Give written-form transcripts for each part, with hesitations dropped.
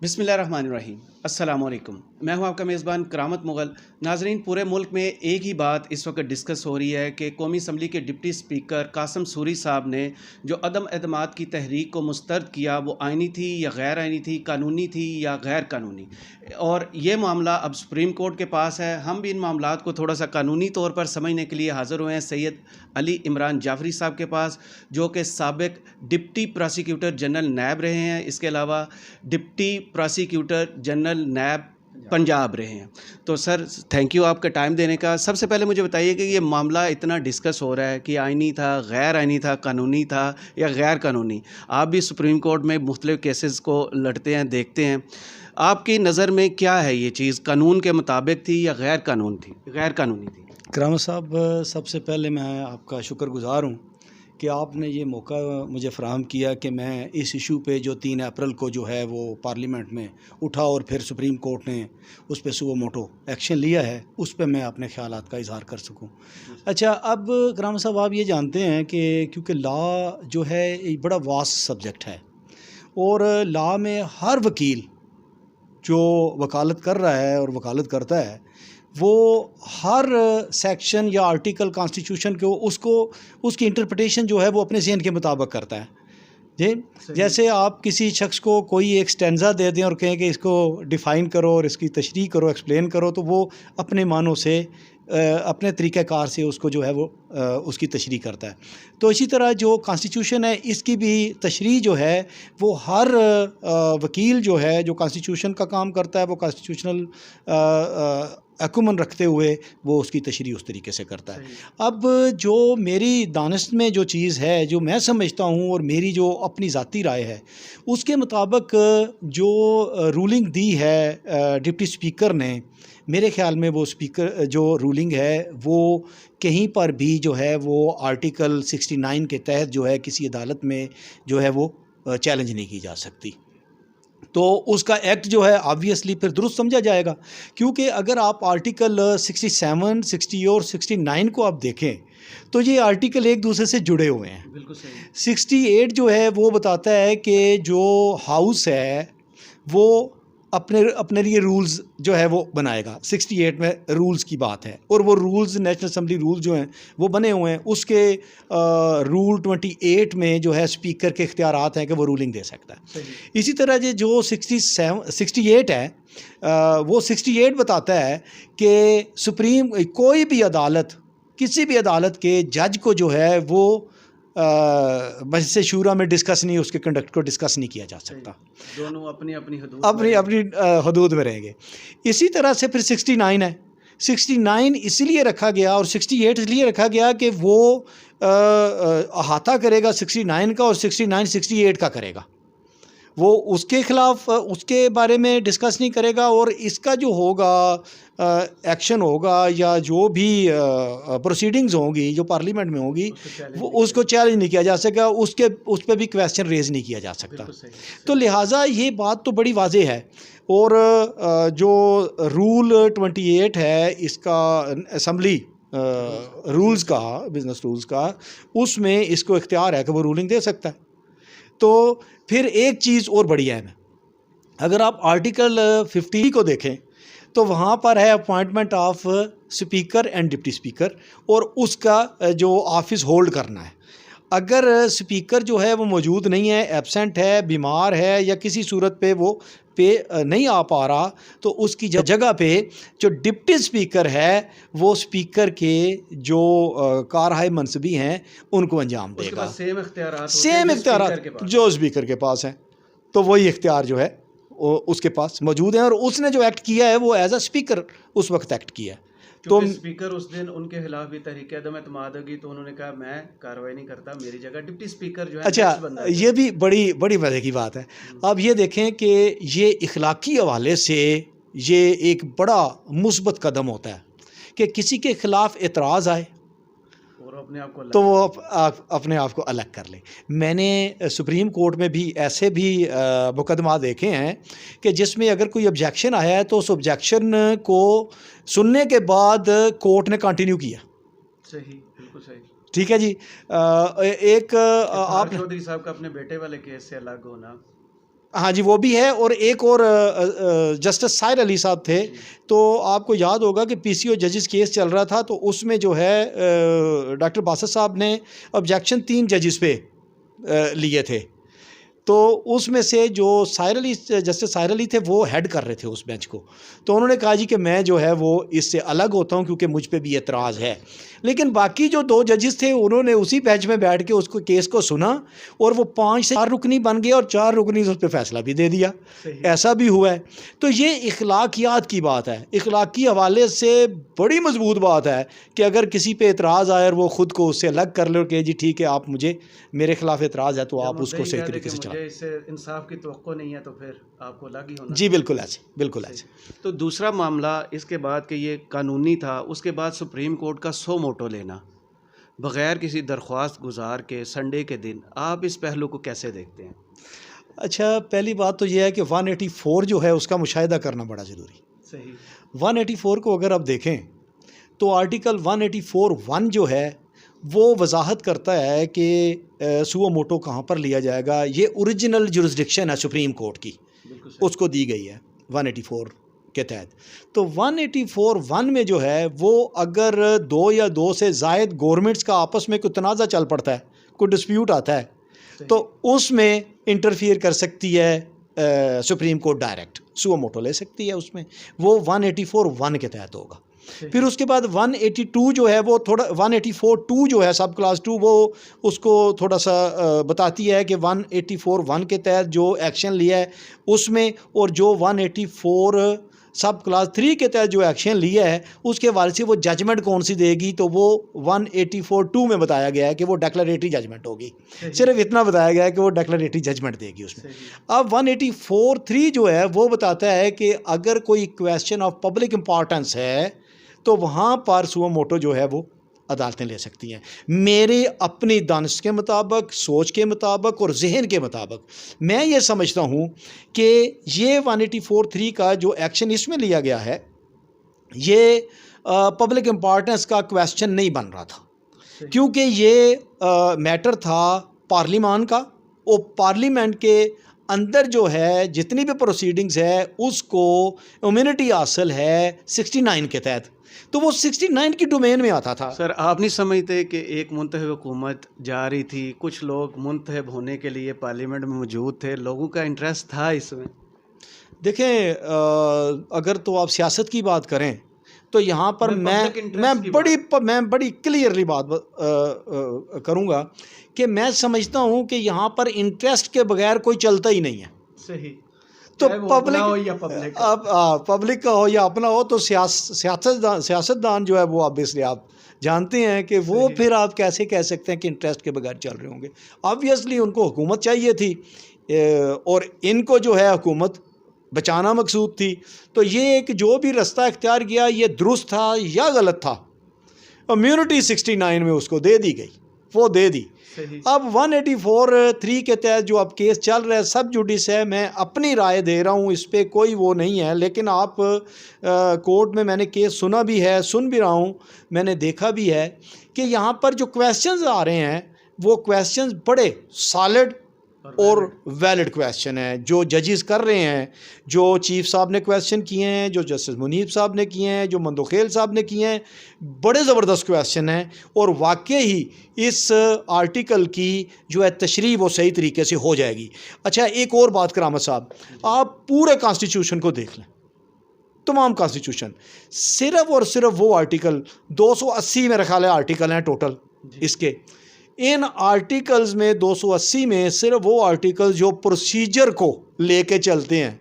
बिस्मिल्लाहिर्रहमानिर्रहीम। अस्सलाम वालेकुम। मैं हूं आपका मेज़बान करामत मुग़ल। नाज़रीन, पूरे मुल्क में एक ही बात इस वक्त डिस्कस हो रही है कि कौमी असम्बली के डिप्टी स्पीकर कासिम सूरी साहब ने जो अदम एतमाद की तहरीक को मुस्तरद किया, वो आइनी थी या गैर आइनी थी, कानूनी थी या गैर कानूनी। और ये मामला अब सुप्रीम कोर्ट के पास है। हम भी इन मामलात को थोड़ा सा कानूनी तौर पर समझने के लिए हाज़िर हुए हैं सैयद अली इमरान जाफरी साहब के पास, जो कि साबिक डिप्टी प्रोसिक्यूटर जनरल नैब रहे हैं। इसके अलावा डिप्टी प्रोसिक्यूटर जनरल नैब पंजाब रहे हैं। तो सर, थैंक यू आपका टाइम देने का। सबसे पहले मुझे बताइए कि ये मामला इतना डिस्कस हो रहा है कि आइनी था, गैर आइनी था, कानूनी था या गैर कानूनी। आप भी सुप्रीम कोर्ट में मुख्तलिफ़ केसेस को लड़ते हैं, देखते हैं। आपकी नज़र में क्या है, ये चीज़ कानून के मुताबिक थी या गैर कानूनी थी? करामत साहब, सबसे पहले मैं आपका शुक्रगुज़ार हूँ कि आपने ये मौका मुझे फ़राहम किया कि मैं इस इशू पे जो 3 अप्रैल को जो है वो पार्लियामेंट में उठा और फिर सुप्रीम कोर्ट ने उस पे सुओ मोटो एक्शन लिया है, उस पे मैं अपने ख़यालात का इज़हार कर सकूँ। अच्छा, अब करामत साहब, आप ये जानते हैं कि क्योंकि लॉ जो है एक बड़ा वास्ट सब्जेक्ट है और लॉ में हर वकील जो वकालत कर रहा है और वकालत करता है, वो हर सेक्शन या आर्टिकल कॉन्स्टिट्यूशन को उसकी इंटरप्रिटेशन जो है वो अपने ज़हन के मुताबिक करता है। जी, जैसे आप किसी शख्स को कोई एक स्टैंज़ा दे दें और कहें कि इसको डिफ़ाइन करो और इसकी तशरीह करो, एक्सप्लेन करो, तो वो अपने मानों से अपने तरीक़ाकार से उसको जो है वो उसकी तशरीह करता है। तो इसी तरह जो कॉन्स्टिट्यूशन है, इसकी भी तशरीह जो है वो हर वकील जो है जो कॉन्स्टिट्यूशन का काम करता है, वो कॉन्स्टिट्यूशनल अकुमन रखते हुए वो उसकी तशरीह उस तरीके से करता है। अब जो मेरी दानिश में जो चीज़ है, जो मैं समझता हूँ और मेरी जो अपनी ज़ाती राय है, उसके मुताबिक जो रूलिंग दी है डिप्टी स्पीकर ने, मेरे ख़्याल में वो स्पीकर जो रूलिंग है वो कहीं पर भी जो है वो आर्टिकल 69 के तहत जो है किसी अदालत में जो है वो चैलेंज नहीं की जा सकती। तो उसका एक्ट जो है ऑब्वियसली फिर दुरुस्त समझा जाएगा, क्योंकि अगर आप आर्टिकल 67, 60 और 69 को आप देखें तो ये आर्टिकल एक दूसरे से जुड़े हुए हैं। बिल्कुल सही। 68 जो है वो बताता है कि जो हाउस है वो अपने अपने लिए रूल्स जो है वो बनाएगा। 68 में रूल्स की बात है और वो रूल्स नेशनल असम्बली रूल जो हैं वो बने हुए हैं। उसके रूल 28 में जो है स्पीकर के इख्तियारात हैं कि वो रूलिंग दे सकता है। इसी तरह जो 68 है, वो 68 बताता है कि सुप्रीम कोई भी अदालत, किसी भी अदालत के जज को जो है वो मजलिस शूरा में डिस्कस नहीं, उसके कंडक्ट को डिस्कस नहीं किया जा सकता। दोनों अपनी अपनी हदूद में रहेंगे। इसी तरह से फिर 69 है। 69 इसलिए रखा गया और 68 इसलिए रखा गया कि वो अहाता करेगा 69 का और 69 68 का करेगा। वो उसके ख़िलाफ़ उसके बारे में डिस्कस नहीं करेगा और इसका जो होगा एक्शन होगा या जो भी प्रोसीडिंग्स होंगी जो पार्लियामेंट में होंगी, वो उसको चैलेंज नहीं किया जा सकेगा, उस पर भी क्वेश्चन रेज़ नहीं किया जा सकता। तो लिहाजा ये बात तो बड़ी वाज़ेह है। और जो रूल 28 है इसका असम्बली रूल्स का, बिज़नेस रूल्स का, उसमें इसको इख्तियार है कि वो रूलिंग दे सकता है। तो फिर एक चीज़ और बड़ी अहम है, अगर आप आर्टिकल 50 को देखें तो वहाँ पर है appointment of speaker and deputy speaker और उसका जो ऑफिस होल्ड करना है। अगर स्पीकर जो है वो मौजूद नहीं है, एब्सेंट है, बीमार है या किसी सूरत पे वो नहीं आ पा रहा, तो उसकी जगह पे जो डिप्टी स्पीकर है वो स्पीकर के जो कारहाय मनसबी हैं उनको अंजाम देगा। सेम इख्तियार जो स्पीकर के पास हैं, तो वही इख्तियार जो है उसके पास मौजूद है और उसने जो एक्ट किया है वो एज अ स्पीकर उस वक्त एक्ट किया है। तो स्पीकर उस दिन उनके खिलाफ भी तहरीक अदम एतमाद होगी, तो उन्होंने कहा मैं कार्रवाई नहीं करता, मेरी जगह डिप्टी स्पीकर जो है। अच्छा, ये भी बड़ी मज़े की बात है। अब ये देखें कि ये इखलाकी हवाले से ये एक बड़ा मुस्बत कदम होता है कि किसी के ख़िलाफ़ एतराज़ आए तो वो अपने आप को अलग कर ले। मैंने सुप्रीम कोर्ट में भी ऐसे भी मुकदमा देखे हैं कि जिसमें अगर कोई ऑब्जेक्शन आया है तो उस ऑब्जेक्शन को सुनने के बाद कोर्ट ने कंटिन्यू किया। सही, बिल्कुल सही। ठीक है जी। एक आप चौधरी साहब का अपने बेटे वाले केस से अलग होना, हाँ जी, वो भी है। और एक और जस्टिस साहिर अली साहब थे, तो आपको याद होगा कि पीसीओ जजेस केस चल रहा था, तो उसमें जो है डॉक्टर बासत साहब ने ऑब्जेक्शन 3 जजेस पे लिए थे। तो उसमें से जो साहिर अली, जस्टिस साहिर अली थे, वो हेड कर रहे थे उस बेंच को। तो उन्होंने कहा जी कि मैं जो है वो इससे अलग होता हूँ क्योंकि मुझ पे भी एतराज़ है। लेकिन बाकी जो 2 जजेस थे उन्होंने उसी बेंच में बैठ के उसको केस को सुना और वो 5 से 4 रुकनी बन गए और 4 रुकनी से उस पर फैसला भी दे दिया। ऐसा भी हुआ है। तो ये इखलाकियात की बात है, इखलाकी हवाले से बड़ी मजबूत बात है कि अगर किसी पे एतराज़ आए और वो ख़ुद को उससे अलग कर ले और कहे जी ठीक है, आप मुझे, मेरे ख़िलाफ़ एतराज़ है तो आप उसको सही तरीके से चला। इससे इंसाफ की तवक्को नहीं है तो फिर आपको अलग ही होना। जी बिल्कुल ऐसे, बिल्कुल ऐसे। तो दूसरा मामला इसके बाद कि ये कानूनी था, उसके बाद सुप्रीम कोर्ट का सो मोटो लेना बग़ैर किसी दरख्वास्त गुजार के संडे के दिन, आप इस पहलू को कैसे देखते हैं? अच्छा, पहली बात तो यह है कि 184 जो है उसका मुशाहिदा करना बड़ा ज़रूरी। सही। 184 को अगर आप देखें तो आर्टिकल 184(1) जो है वो वजाहत करता है कि सुओ मोटो कहाँ पर लिया जाएगा। ये ओरिजिनल जुरिस्डिक्शन है सुप्रीम कोर्ट की, उसको दी गई है 184 के तहत। तो 184(1) में जो है वो अगर 2 या 2 से ज़ायद गवर्नमेंट्स का आपस में कोई तनाज़ा चल पड़ता है, कोई डिस्प्यूट आता है, तो उसमें इंटरफियर कर सकती है supreme court, direct suo motu ले सकती है उसमें। वो 184(1) के तहत होगा। फिर उसके बाद 182 जो है वो थोड़ा, 184(2) जो है सब क्लास 2, वो उसको थोड़ा सा बताती है कि 184(1) के तहत जो एक्शन लिया है उसमें, और जो 184 सब क्लास 3 के तहत जो एक्शन लिया है उसके हवाले से वो जजमेंट कौन सी देगी, तो वो 184(2) में बताया गया है कि वो डेक्लरेटरी जजमेंट होगी। सिर्फ इतना बताया गया है कि वो डेक्लरेटरी जजमेंट देगी उसमें। अब 184(3) जो है वो बताता है कि अगर कोई क्वेश्चन ऑफ पब्लिक इम्पॉर्टेंस है तो वहाँ पर सुओ मोटो जो है वो अदालतें ले सकती हैं। मेरे अपनी दानिश के मुताबिक, सोच के मुताबिक और जहन के मुताबिक मैं ये समझता हूँ कि ये 184(3) का जो एक्शन इसमें लिया गया है, ये पब्लिक इम्पॉर्टेंस का क्वेश्चन नहीं बन रहा था, क्योंकि ये मैटर था पार्लियामान का, और पार्लियामेंट के अंदर जो है जितनी भी प्रोसीडिंग्स है उसको इम्यूनिटी हासिल है 69 के तहत, तो वो 69 की डोमेन में आता था। सर, आप नहीं समझते कि एक मुंतखब हुकूमत जा रही थी, कुछ लोग मुंतखब होने के लिए पार्लियामेंट में मौजूद थे, लोगों का इंटरेस्ट था इसमें? देखें, अगर तो आप सियासत की बात करें तो यहाँ पर मैं बड़ी क्लियरली बात करूँगा कि मैं समझता हूँ कि यहाँ पर इंटरेस्ट के बगैर कोई चलता ही नहीं है। सही। तो पब्लिक का हो या अपना हो, तो सियासतदान जो है वो ऑब्वियसली आप जानते हैं कि वो फिर आप कैसे कह सकते हैं कि इंटरेस्ट के बगैर चल रहे होंगे। ऑब्वियसली उनको हुकूमत चाहिए थी और इनको जो है हुकूमत बचाना मकसूद थी। तो ये एक जो भी रास्ता इख्तियार किया, ये दुरुस्त था या गलत था, इम्यूनिटी 69 में उसको दे दी गई, वो दे दी। अब 184(3) के तहत जो अब केस चल रहा है, सब जुडिस है, मैं अपनी राय दे रहा हूँ, इस पर कोई वो नहीं है। लेकिन आप कोर्ट में मैंने केस सुना भी है, सुन भी रहा हूँ, मैंने देखा भी है कि यहाँ पर जो क्वेश्चंस आ रहे हैं वो क्वेश्चंस बड़े सॉलिड और वैलिड क्वेश्चन है जो जजेस कर रहे हैं, जो चीफ साहब ने क्वेश्चन किए हैं, जो जस्टिस मुनीब साहब ने किए हैं, जो मंदोखेल साहब ने किए हैं, बड़े ज़बरदस्त क्वेश्चन हैं। और वाकई ही इस आर्टिकल की जो है तशरीह वो सही तरीके से हो जाएगी। अच्छा, एक और बात करामत साहब, आप पूरे कॉन्स्टिट्यूशन को देख लें, तमाम कॉन्स्टिट्यूशन, सिर्फ़ और सिर्फ वो आर्टिकल 280 मेरा ख्याल है आर्टिकल हैं टोटल इसके। इन आर्टिकल्स में 280 में सिर्फ वो आर्टिकल जो प्रोसीजर को लेके चलते हैं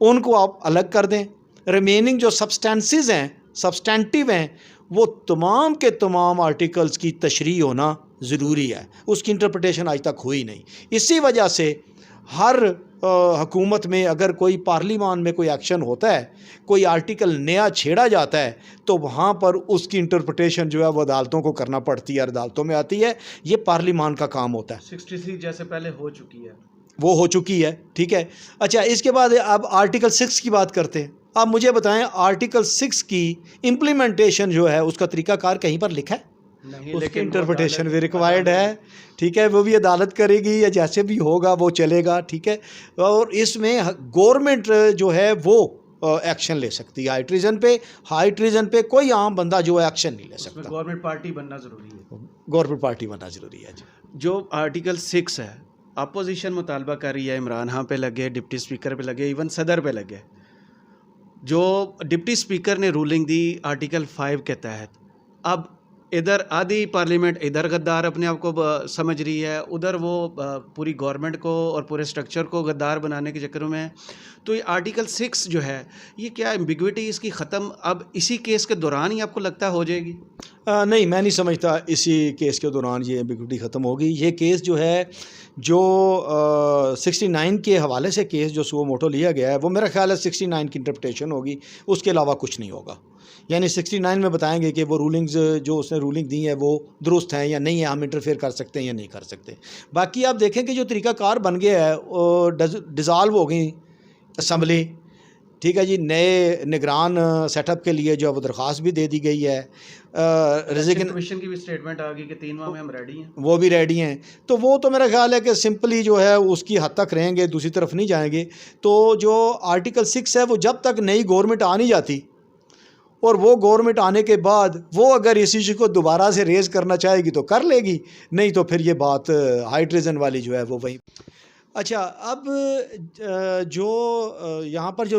उनको आप अलग कर दें। रिमेनिंग जो सब्सटेंसेस हैं, सब्सटेंटिव हैं, वो तमाम के तमाम आर्टिकल्स की तशरीह होना ज़रूरी है। उसकी इंटरप्रिटेशन आज तक हुई नहीं। इसी वजह से हर हुकूमत में अगर कोई पार्लियामान में कोई एक्शन होता है, कोई आर्टिकल नया छेड़ा जाता है, तो वहाँ पर उसकी इंटरप्रिटेशन जो है वो अदालतों को करना पड़ती है, अदालतों में आती है। ये पार्लियामान का काम होता है। 63 जैसे पहले हो चुकी है, वो हो चुकी है, ठीक है। अच्छा, इसके बाद अब आर्टिकल 6 की बात करते हैं। आप मुझे बताएं, आर्टिकल 6 की इम्प्लीमेंटेशन जो है उसका तरीक़ाकार कहीं पर लिखा है? नहीं, उसकी लेकिन वो इंटरप्रिटेशन अदालत भी रिक्वायर्ड है, ठीक है, वो भी अदालत करेगी या जैसे भी होगा वो चलेगा, ठीक है। और इसमें गवर्नमेंट जो है वो एक्शन ले सकती है हाई ट्रीजन पे कोई आम बंदा जो है एक्शन नहीं ले उसमें सकता। गवर्नमेंट पार्टी बनना ज़रूरी है। गवर्नमेंट पार्टी बनना ज़रूरी है जी। जो आर्टिकल 6 है, अपोजिशन मुतालबा कर रही है, इमरान खान पे लगे, डिप्टी स्पीकर पे लगे, इवन सदर पे लगे। जो डिप्टी स्पीकर ने रूलिंग दी आर्टिकल 5 के तहत, अब इधर आधी पार्लियामेंट इधर गद्दार अपने आप को समझ रही है, उधर वो पूरी गवर्नमेंट को और पूरे स्ट्रक्चर को गद्दार बनाने के चक्कर में है। तो ये आर्टिकल 6 जो है, ये क्या एम्बिग्विटी इसकी ख़त्म अब इसी केस के दौरान ही आपको लगता हो जाएगी? नहीं, मैं नहीं समझता इसी केस के दौरान ये एम्बिग्विटी ख़त्म होगी। ये केस जो है, जो 69 के हवाले से केस जो सुओ मोटो लिया गया है, वो मेरा ख्याल है 69 की इंटरप्रिटेशन होगी, उसके अलावा कुछ नहीं होगा। यानी 69 में बताएंगे कि वो रूलिंग्स जो उसने रूलिंग दी है वो दुरुस्त हैं या नहीं है, हम इंटरफेयर कर सकते हैं या नहीं कर सकते। बाकी आप देखें कि जो तरीक़ाकार बन गया है वो डिज़ाल्व हो गई असम्बली, ठीक है जी। नए निगरान सेटअप के लिए जो है वो दरख्वास्त भी दे दी गई है। कमीशन की भी स्टेटमेंट आ गई कि 3 माह में हम रेडी हैं, वो भी रेडी हैं। तो वो तो मेरा ख्याल है कि सिंपली जो है उसकी हद तक रहेंगे, दूसरी तरफ नहीं जाएंगे। तो जो आर्टिकल 6 है वो जब तक नई गवर्नमेंट आ नहीं जाती, और वो गवर्नमेंट आने के बाद वो अगर इस इशू को दोबारा से रेज़ करना चाहेगी तो कर लेगी, नहीं तो फिर ये बात हाई ट्रीजन वाली जो है वो वहीं। अच्छा, अब जो यहाँ पर जो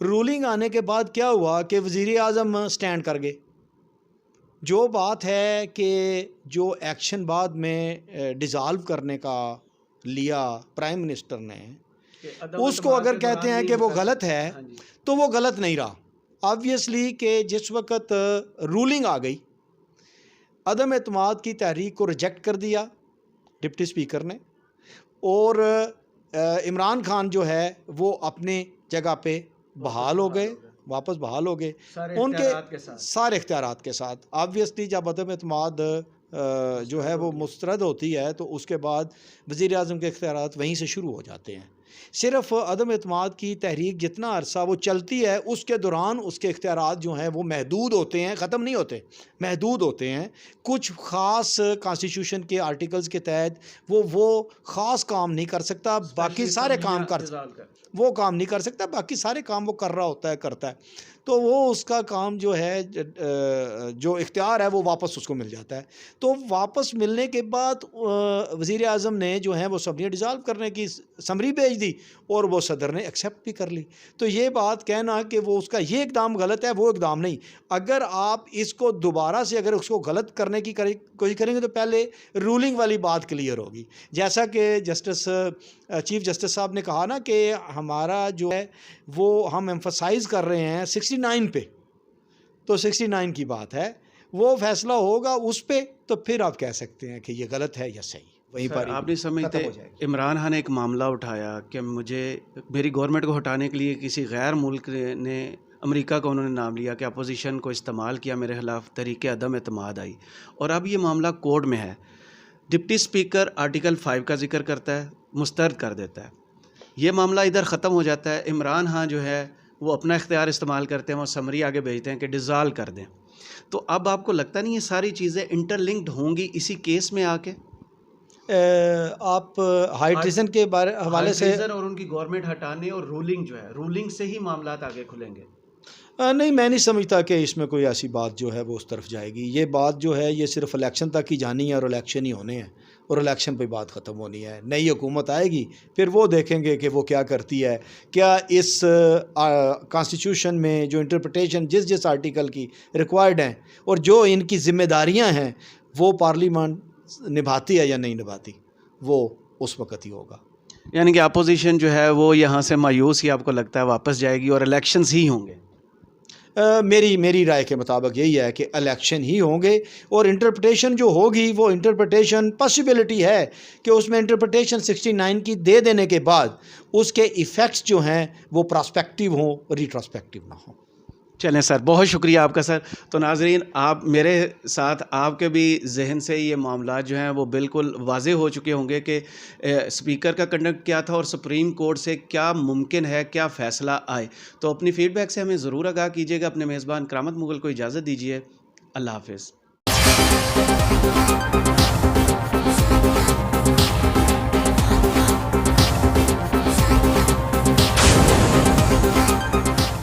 रूलिंग आने के बाद क्या हुआ कि वज़ीर आज़म स्टैंड कर गए। जो बात है कि जो एक्शन बाद में डिज़ाल्व करने का लिया प्राइम मिनिस्टर ने, उसको अगर कहते हैं कि वो गलत है तो वो गलत नहीं रहा। ऑब्वियसली कि जिस वक्त रूलिंग आ गई, अदम एतमाद की तहरीक को रिजेक्ट कर दिया डिप्टी स्पीकर ने, और इमरान खान जो है वो अपने जगह पे बहाल हो गए, वापस बहाल हो गए उनके सारे इख्तियारात के साथ। ऑब्वियसली जब अदम एतमाद जो है वो मुस्तरद होती है तो उसके बाद वज़ीर आज़म के इख्तियारात वहीं से शुरू हो जाते हैं। सिर्फ अदम एतमाद की तहरीक जितना अरसा वो चलती है उसके दौरान उसके इख्तियारात जो हैं वो महदूद होते हैं, ख़त्म नहीं होते, महदूद होते हैं। कुछ ख़ास कॉन्स्टिट्यूशन के आर्टिकल्स के तहत वो ख़ास काम नहीं कर सकता, बाकी सारे काम वो काम नहीं कर सकता, बाकी सारे काम वो कर रहा होता है, करता है। तो वो उसका काम जो है, जो इख्तियार है वो वापस उसको मिल जाता है। तो वापस मिलने के बाद वज़ीर आज़म ने जो है वो असम्बली डिज़ाल्व करने की समरी भेज दी और वो सदर ने एक्सेप्ट भी कर ली। तो ये बात कहना कि वो उसका ये इक़दाम गलत है, वो इक़दाम नहीं। अगर आप इसको दोबारा से अगर उसको गलत करने की कोशिश करेंगे तो पहले रूलिंग वाली बात क्लियर होगी। जैसा कि चीफ़ जस्टिस साहब ने कहा ना कि हमारा जो है वो हम एम्फसाइज़ कर रहे हैं 69 पे, तो 69 की बात है, वो फैसला होगा उस पे, तो फिर आप कह सकते हैं कि ये गलत है या सही। वहीं पर आप नहीं समझते इमरान खान ने एक मामला उठाया कि मेरी गवर्नमेंट को हटाने के लिए किसी गैर मुल्क ने, अमेरिका का उन्होंने नाम लिया कि अपोजिशन को इस्तेमाल किया, मेरे ख़िलाफ़ तरीक़े अदम एतमाद आई, और अब ये मामला कोर्ट में है। डिप्टी स्पीकर आर्टिकल 5 का जिक्र करता है, मुस्तरद कर देता है, ये मामला इधर ख़त्म हो जाता है। इमरान खान जो है वो अपना इख्तियार इस्तेमाल करते हैं, वो समरी आगे भेजते हैं कि डिज़ाल्व कर दें। तो अब आपको लगता नहीं ये सारी चीज़ें इंटरलिंक्ड होंगी इसी केस में आके? आप हाई ट्रीजन के हवाले से और उनकी गवर्नमेंट हटाने और रूलिंग जो है, रूलिंग से ही मामलात आगे खुलेंगे? नहीं, मैं नहीं समझता कि इसमें कोई ऐसी बात जो है वो उस तरफ जाएगी। ये बात जो है ये सिर्फ इलेक्शन तक ही जानी है और इलेक्शन ही होने हैं, और इलेक्शन पे बात ख़त्म होनी है। नई हुकूमत आएगी, फिर वो देखेंगे कि वो क्या करती है, क्या इस कॉन्स्टिट्यूशन में जो इंटरप्रिटेशन जिस आर्टिकल की रिक्वायर्ड हैं और जो इनकी ज़िम्मेदारियाँ हैं वो पार्लियामेंट निभाती है या नहीं निभाती, वो उस वक़्त ही होगा। यानी कि अपोजिशन जो है वो यहाँ से मायूस ही आपको लगता है वापस जाएगी और इलेक्शंस ही होंगे? मेरी राय के मुताबिक यही है कि इलेक्शन ही होंगे, और इंटरप्रिटेशन जो होगी वो इंटरप्रिटेशन पॉसिबिलिटी है कि उसमें इंटरप्रिटेशन 69 की दे देने के बाद उसके इफ़ेक्ट्स जो हैं वो प्रॉस्पेक्टिव हों, रिट्रोस्पेक्टिव ना हों। चलें सर, बहुत शुक्रिया आपका सर। तो नाज़रीन, आप मेरे साथ आपके भी जहन से ये मामला जो हैं वो बिल्कुल वाज़े हो चुके होंगे कि स्पीकर का कंडक्ट क्या था और सुप्रीम कोर्ट से क्या मुमकिन है, क्या फ़ैसला आए। तो अपनी फ़ीडबैक से हमें ज़रूर आगाह कीजिएगा। अपने मेज़बान करामत मुगल को इजाज़त दीजिए। अल्लाह हाफ़िज़।